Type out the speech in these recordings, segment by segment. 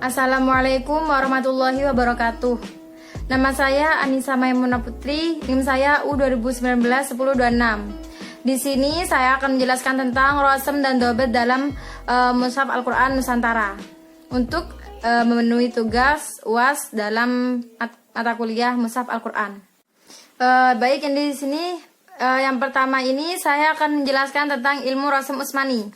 Assalamualaikum warahmatullahi wabarakatuh. Nama saya Anissa Maimunah Putri, NIM saya U2019-1026. Di sini saya akan menjelaskan tentang rosem dan dobet dalam Mushaf Al-Quran Nusantara untuk memenuhi tugas UAS dalam mata kuliah Mushaf Al-Quran. Baik, yang di sini yang pertama ini saya akan menjelaskan tentang ilmu rosem Utsmani,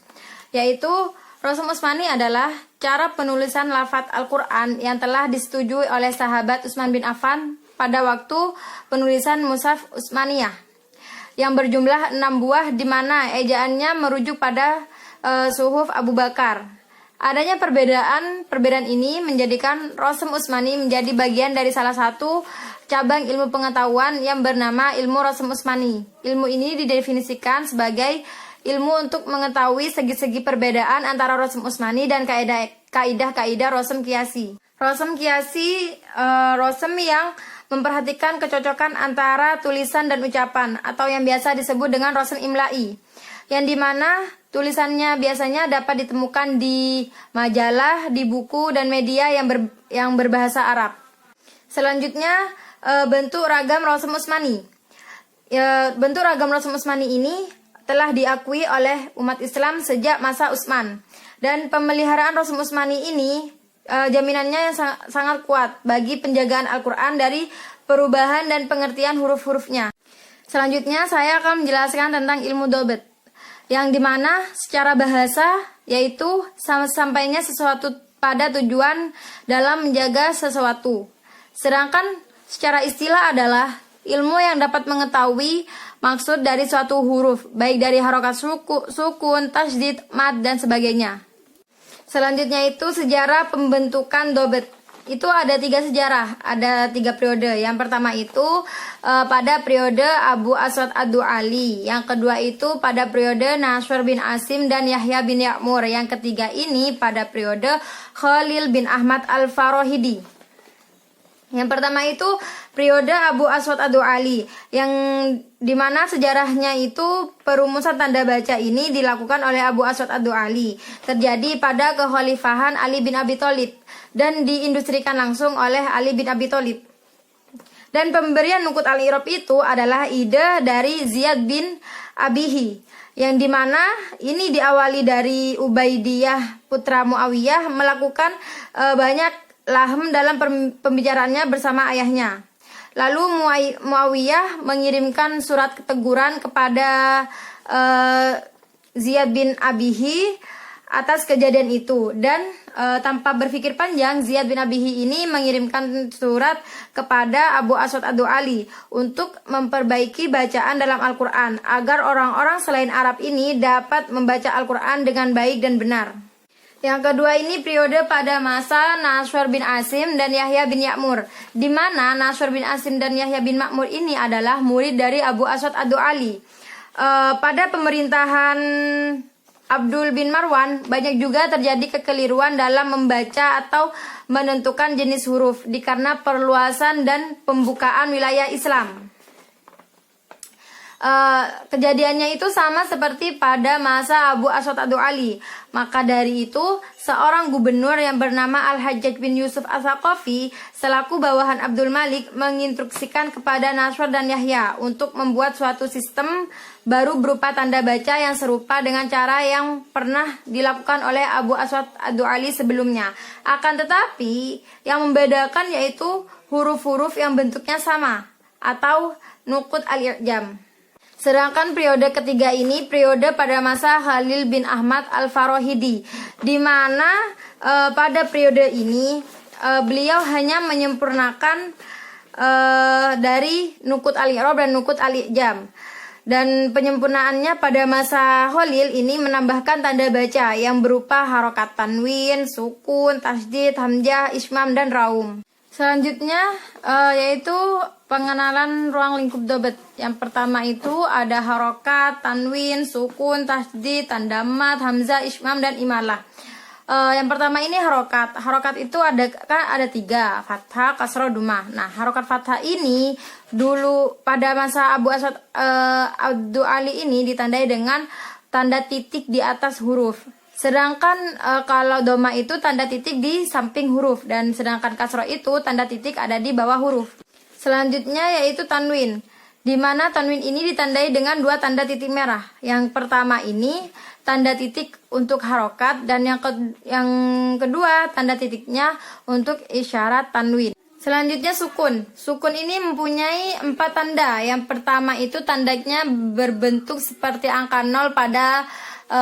yaitu rosem Utsmani adalah cara penulisan lafadz Al-Quran yang telah disetujui oleh sahabat Utsman bin Affan pada waktu penulisan Mushaf Utsmaniyah yang berjumlah 6 buah, di mana ejaannya merujuk pada suhuf Abu Bakar. Adanya perbedaan ini menjadikan rosem Utsmani menjadi bagian dari salah satu cabang ilmu pengetahuan yang bernama ilmu rosem Utsmani. Ilmu ini didefinisikan sebagai ilmu untuk mengetahui segi-segi perbedaan antara rosem Utsmani dan kaidah-kaidah rosem kiasi. Rosem kiasi, rosem yang memperhatikan kecocokan antara tulisan dan ucapan, atau yang biasa disebut dengan rosem imla'i, yang dimana tulisannya biasanya dapat ditemukan di majalah, di buku, dan media yang berbahasa Arab. Selanjutnya, bentuk ragam rosem Utsmani. Bentuk ragam rosem Utsmani ini telah diakui oleh umat Islam sejak masa Utsman, dan pemeliharaan rosem Utsmani ini jaminannya yang sangat kuat bagi penjagaan Al-Quran dari perubahan dan pengertian huruf-hurufnya. Selanjutnya saya akan menjelaskan tentang ilmu dobet, yang dimana secara bahasa yaitu sampainya sesuatu pada tujuan dalam menjaga sesuatu. Sedangkan secara istilah adalah ilmu yang dapat mengetahui maksud dari suatu huruf, baik dari harokat sukun, tasydid, mad, dan sebagainya. Selanjutnya itu sejarah pembentukan dobet. Itu ada 3 sejarah, ada 3 periode. Yang pertama itu pada periode Abu Aswad Ad-Du'ali. Yang kedua itu pada periode Nasr bin Asim dan Yahya bin Ya'mur. Yang ketiga ini pada periode Khalil bin Ahmad Al-Farahidi. Yang pertama itu periode Abu Aswad Ad-Du'ali, yang dimana sejarahnya itu perumusan tanda baca ini dilakukan oleh Abu Aswad Ad-Du'ali, terjadi pada kekhalifahan Ali bin Abi Thalib dan diindustrikan langsung oleh Ali bin Abi Thalib. Dan pemberian nukut al-i'rab itu adalah ide dari Ziyad bin Abihi, yang dimana ini diawali dari Ubaidiyah putra Muawiyah melakukan banyak lahem dalam pembicaraannya bersama ayahnya. Lalu Muawiyah mengirimkan surat keteguran kepada Ziyad bin Abihi atas kejadian itu, dan tanpa berpikir panjang Ziyad bin Abihi ini mengirimkan surat kepada Abu Aswad Ad-Du'ali untuk memperbaiki bacaan dalam Al-Quran agar orang-orang selain Arab ini dapat membaca Al-Quran dengan baik dan benar. Yang kedua ini periode pada masa Nasr bin Asim dan Yahya bin Ya'mur, di mana Nasr bin Asim dan Yahya bin Ya'mur ini adalah murid dari Abu Aswad Ad-Du'ali. Pada pemerintahan Abdul bin Marwan, banyak juga terjadi kekeliruan dalam membaca atau menentukan jenis huruf dikarenakan perluasan dan pembukaan wilayah Islam. Kejadiannya itu sama seperti pada masa Abu Aswad Ad-Du'ali. Maka dari itu, seorang gubernur yang bernama Al-Hajjaj bin Yusuf As-Saqafi selaku bawahan Abdul Malik menginstruksikan kepada Nasr dan Yahya untuk membuat suatu sistem baru berupa tanda baca yang serupa dengan cara yang pernah dilakukan oleh Abu Aswad Ad-Du'ali sebelumnya. Akan tetapi, yang membedakan yaitu huruf-huruf yang bentuknya sama atau nukut al-i'jam. Sedangkan periode ketiga ini periode pada masa Khalil bin Ahmad Al-Farahidi, di mana pada periode ini beliau hanya menyempurnakan dari nukut al-i'rab dan nukut al-i'jam. Dan penyempurnaannya pada masa Khalil ini menambahkan tanda baca yang berupa harokat tanwin, sukun, tasydid, hamzah, ismam, dan raum. Selanjutnya yaitu pengenalan ruang lingkup dobet. Yang pertama itu ada harokat, tanwin, sukun, tasydid, tanda mad, hamzah, ismam, dan imalah. Yang pertama ini harokat. Harokat itu ada 3, fathah, kasroh, dumah. Nah, harokat fathah ini dulu pada masa Abu Aswad Ad-Du'ali ini ditandai dengan tanda titik di atas huruf. Sedangkan kalau doma itu tanda titik di samping huruf, dan sedangkan kasroh itu tanda titik ada di bawah huruf. Selanjutnya yaitu tanwin, di mana tanwin ini ditandai dengan dua tanda titik merah. Yang pertama ini tanda titik untuk harokat, dan yang kedua tanda titiknya untuk isyarat tanwin. Selanjutnya sukun. Sukun ini mempunyai 4 tanda. Yang pertama itu tandanya berbentuk seperti angka 0 pada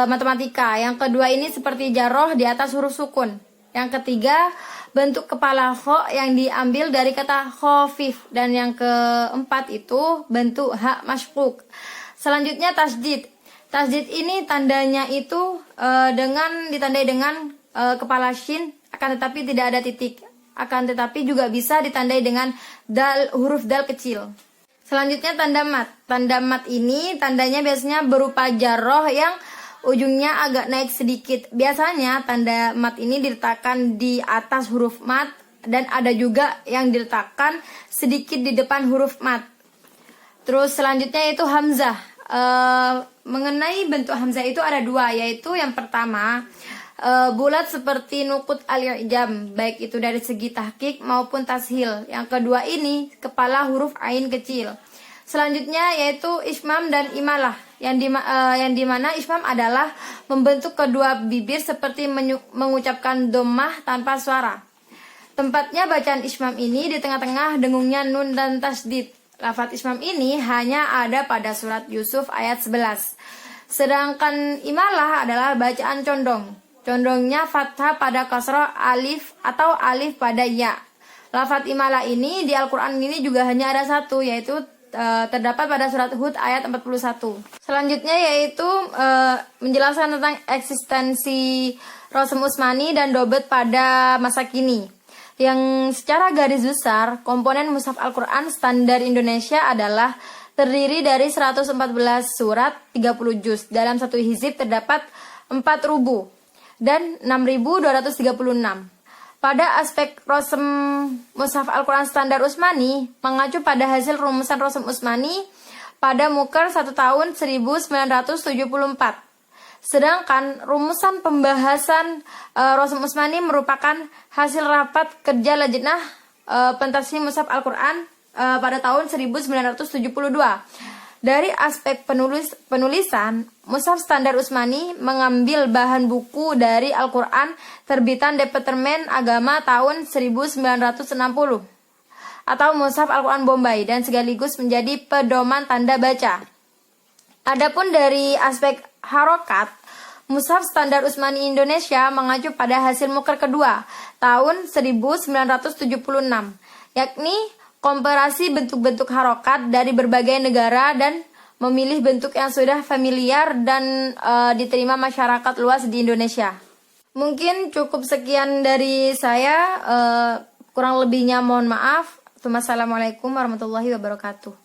matematika. Yang kedua ini seperti jaroh di atas huruf sukun. Yang ketiga bentuk kepala kho yang diambil dari kata khofif. Dan yang keempat itu bentuk hak masykuk. Selanjutnya tasdid. Tasdid ini tandanya itu ditandai dengan kepala shin, akan tetapi tidak ada titik. Akan tetapi juga bisa ditandai dengan huruf dal kecil. Selanjutnya tanda mat. Tanda mat ini tandanya biasanya berupa jaroh yang ujungnya agak naik sedikit. Biasanya tanda mat ini diletakkan di atas huruf mat, dan ada juga yang diletakkan sedikit di depan huruf mat. Terus selanjutnya itu hamzah. Mengenai bentuk hamzah itu ada dua, yaitu yang pertama bulat seperti nukut al-i'jam, baik itu dari segi tahqiq maupun tashil. Yang kedua ini kepala huruf ain kecil. Selanjutnya yaitu ismam dan imalah, yang dimana ismam adalah membentuk kedua bibir seperti mengucapkan dhammah tanpa suara. Tempatnya bacaan ismam ini di tengah-tengah dengungnya nun dan tasdid. Lafaz ismam ini hanya ada pada surat Yusuf ayat 11. Sedangkan imalah adalah bacaan condong. Condongnya fathah pada kasroh alif atau alif pada ya. Lafaz imalah ini di Al-Quran ini juga hanya ada satu, yaitu terdapat pada surat Hud ayat 41. Selanjutnya yaitu menjelaskan tentang eksistensi Rosem Utsmani dan dobet pada masa kini. Yang secara garis besar, komponen Mushaf Al-Quran standar Indonesia adalah terdiri dari 114 surat 30 juz. Dalam satu hizib terdapat 4 rubu dan 6.236. Pada aspek Rosem Mushaf Al-Quran standar Utsmani mengacu pada hasil rumusan Rosem Utsmani pada Muker 1 tahun 1974. Sedangkan rumusan pembahasan Rosem Utsmani merupakan hasil rapat kerja Lajnah Pentasnim Mushaf Al-Quran pada tahun 1972. Dari aspek penulisan, Mushaf Standar Utsmani mengambil bahan buku dari Al-Quran terbitan Departemen Agama tahun 1960 atau Mushaf Al-Quran Bombay, dan sekaligus menjadi pedoman tanda baca. Adapun dari aspek harokat, Mushaf Standar Utsmani Indonesia mengacu pada hasil muker kedua tahun 1976, yakni komparasi bentuk-bentuk harokat dari berbagai negara dan memilih bentuk yang sudah familiar dan diterima masyarakat luas di Indonesia. Mungkin cukup sekian dari saya, kurang lebihnya mohon maaf. Wassalamualaikum warahmatullahi wabarakatuh.